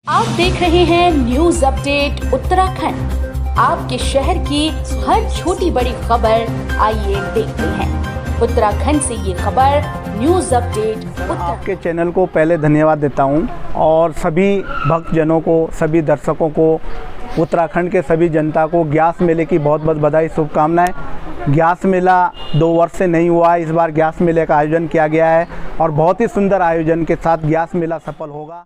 आप देख रहे हैं न्यूज अपडेट उत्तराखंड। आपके शहर की हर छोटी बड़ी खबर आइए देखते हैं। उत्तराखंड से ये खबर न्यूज अपडेट उत्तराखंड। आपके चैनल को पहले धन्यवाद देता हूं और सभी भक्तजनों को, सभी दर्शकों को, उत्तराखंड के सभी जनता को ग्यास मेले की बहुत बहुत बधाई, शुभकामनाएं। ग्यास मेला 2 वर्ष से नहीं हुआ है, इस बार ग्यास मेले का आयोजन किया गया है और बहुत ही सुंदर आयोजन के साथ ग्यास मेला सफल होगा।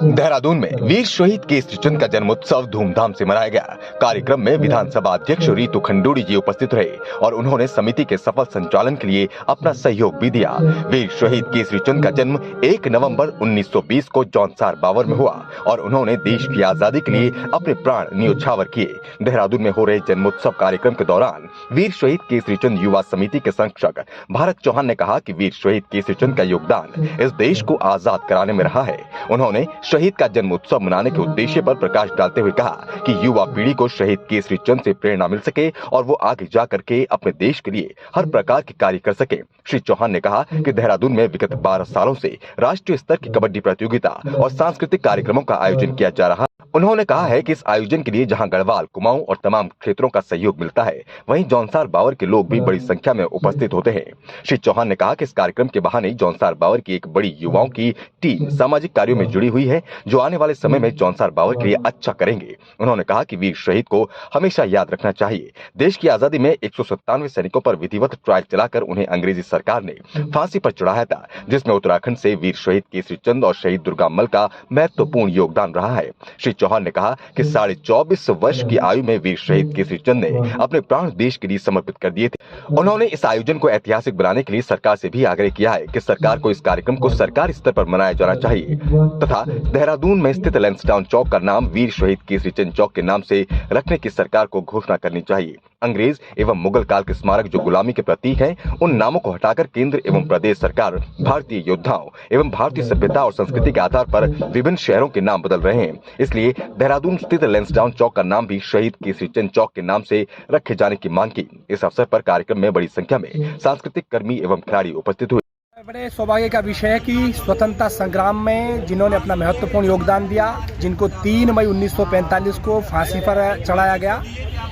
देहरादून में वीर शहीद केसरी चंद का जन्मोत्सव धूमधाम से मनाया गया। कार्यक्रम में विधानसभा अध्यक्ष रीतू खंडूड़ी जी उपस्थित रहे और उन्होंने समिति के सफल संचालन के लिए अपना सहयोग भी दिया। वीर शहीद केसरी चंद का जन्म 1 नवंबर 1920 को जौनसार बावर में हुआ और उन्होंने देश की आजादी के लिए अपने प्राण न्योछावर किए। देहरादून में हो रहे जन्मोत्सव कार्यक्रम के दौरान वीर शहीद केसरी चंद युवा समिति के संरक्षक भारत चौहान ने कहा कि वीर शहीद केसरी चंद का योगदान इस देश को आजाद कराने में रहा है। उन्होंने शहीद का जन्म उत्सव मनाने के उद्देश्य पर प्रकाश डालते हुए कहा कि युवा पीढ़ी को शहीद केसरी चंद से प्रेरणा मिल सके और वो आगे जाकर के अपने देश के लिए हर प्रकार के कार्य कर सके। श्री चौहान ने कहा कि देहरादून में विगत 12 सालों से राष्ट्रीय स्तर की कबड्डी प्रतियोगिता और सांस्कृतिक कार्यक्रमों का आयोजन किया जा रहा है। उन्होंने कहा है कि इस आयोजन के लिए जहां गढ़वाल, कुमाऊं और तमाम क्षेत्रों का सहयोग मिलता है, वहीं जौनसार बावर के लोग भी बड़ी संख्या में उपस्थित होते हैं। श्री चौहान ने कहा कि इस कार्यक्रम के बहाने जौनसार बावर की एक बड़ी युवाओं की टीम सामाजिक कार्यों में जुड़ी हुई है, जो आने वाले समय में जौनसार बावर के लिए अच्छा करेंगे। उन्होंने कहा कि वीर शहीद को हमेशा याद रखना चाहिए। देश की आजादी में 197 सैनिकों पर विधिवत ट्रायल चलाकर उन्हें अंग्रेजी सरकार ने फांसी पर चढ़ाया था, जिसमें उत्तराखंड से वीर शहीद केसरी चंद और शहीद दुर्गामल का महत्वपूर्ण योगदान रहा है। श्री चौहान ने कहा कि 24.5 वर्ष की आयु में वीर शहीद केसरी चंद ने अपने प्राण देश के लिए समर्पित कर दिए थे। उन्होंने इस आयोजन को ऐतिहासिक बनाने के लिए सरकार से भी आग्रह किया है कि सरकार को इस कार्यक्रम को सरकारी स्तर पर मनाया जाना चाहिए तथा देहरादून में स्थित लैंसडाउन चौक का नाम वीर शहीद केसरी चंद चौक के नाम से रखने की सरकार को घोषणा करनी चाहिए। अंग्रेज एवं मुगल काल के स्मारक जो गुलामी के प्रतीक हैं, उन नामों को हटाकर केंद्र एवं प्रदेश सरकार भारतीय योद्धाओं एवं भारतीय सभ्यता और संस्कृति के आधार पर विभिन्न शहरों के नाम बदल रहे हैं। इसलिए देहरादून स्थित लैंसडाउन चौक का नाम भी शहीद केसरी चंद चौक के नाम से रखे जाने की मांग की। इस अवसर पर कार्यक्रम में बड़ी संख्या में सांस्कृतिक कर्मी एवं खिलाड़ी उपस्थित हुए। बड़े सौभाग्य का विषय है कि स्वतंत्रता संग्राम में जिन्होंने अपना महत्वपूर्ण योगदान दिया, जिनको 3 मई 1945 को फांसी पर चढ़ाया गया,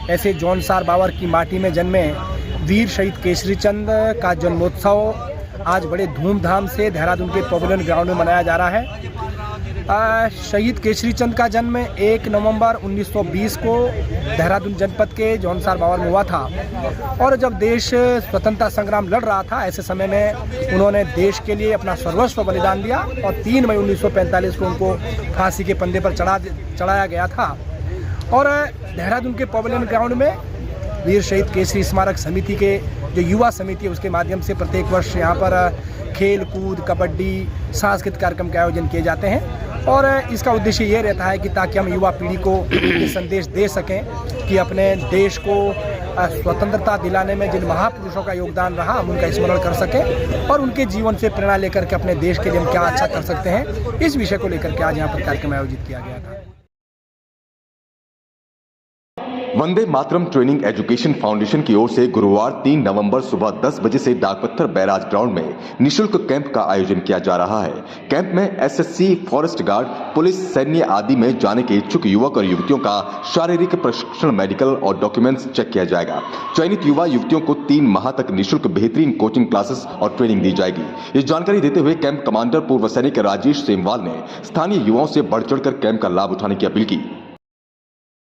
ऐसे जौनसार बावर की माटी में जन्मे वीर शहीद केसरी चंद का जन्मोत्सव आज बड़े धूमधाम से देहरादून के पवेलियन ग्राउंड में मनाया जा रहा है। शहीद केसरी चंद का जन्म 1 नवंबर 1920 को देहरादून जनपद के जौनसार बावर में हुआ था और जब देश स्वतंत्रता संग्राम लड़ रहा था, ऐसे समय में उन्होंने देश के लिए अपना सर्वस्व बलिदान दिया और 3 मई 1945 को उनको फांसी के फंदे पर चढ़ाया गया था। और देहरादून के पवेलियन ग्राउंड में वीर शहीद केसरी स्मारक समिति के जो युवा समिति है, उसके माध्यम से प्रत्येक वर्ष यहाँ पर खेल कूद, कबड्डी, सांस्कृतिक कार्यक्रम के आयोजन किए जाते हैं और इसका उद्देश्य ये रहता है कि ताकि हम युवा पीढ़ी को ये संदेश दे सकें कि अपने देश को स्वतंत्रता दिलाने में जिन महापुरुषों का योगदान रहा, हम उनका स्मरण कर सकें और उनके जीवन से प्रेरणा लेकर के अपने देश के लिए हम क्या अच्छा कर सकते हैं, इस विषय को लेकर के आज यहाँ पर कार्यक्रम आयोजित किया गया था। Vande Mataram training education foundation की ओर से गुरुवार 3 नवंबर सुबह 10 बजे से डाकपत्थर बैराज ग्राउंड में निशुल्क कैंप का आयोजन किया जा रहा है। कैंप में एसएससी, फॉरेस्ट गार्ड, पुलिस, सैन्य आदि में जाने के इच्छुक युवक और युवतियों का शारीरिक प्रशिक्षण, मेडिकल और डॉक्यूमेंट्स चेक किया जाएगा। चयनित युवा युवतियों को 3 माह तक निःशुल्क बेहतरीन कोचिंग क्लासेस और ट्रेनिंग दी जाएगी। ये जानकारी देते हुए कैंप कमांडर पूर्व सैनिक राजेश सेमवाल ने स्थानीय युवाओं से बढ़ चढ़कर कैंप का लाभ उठाने की अपील की।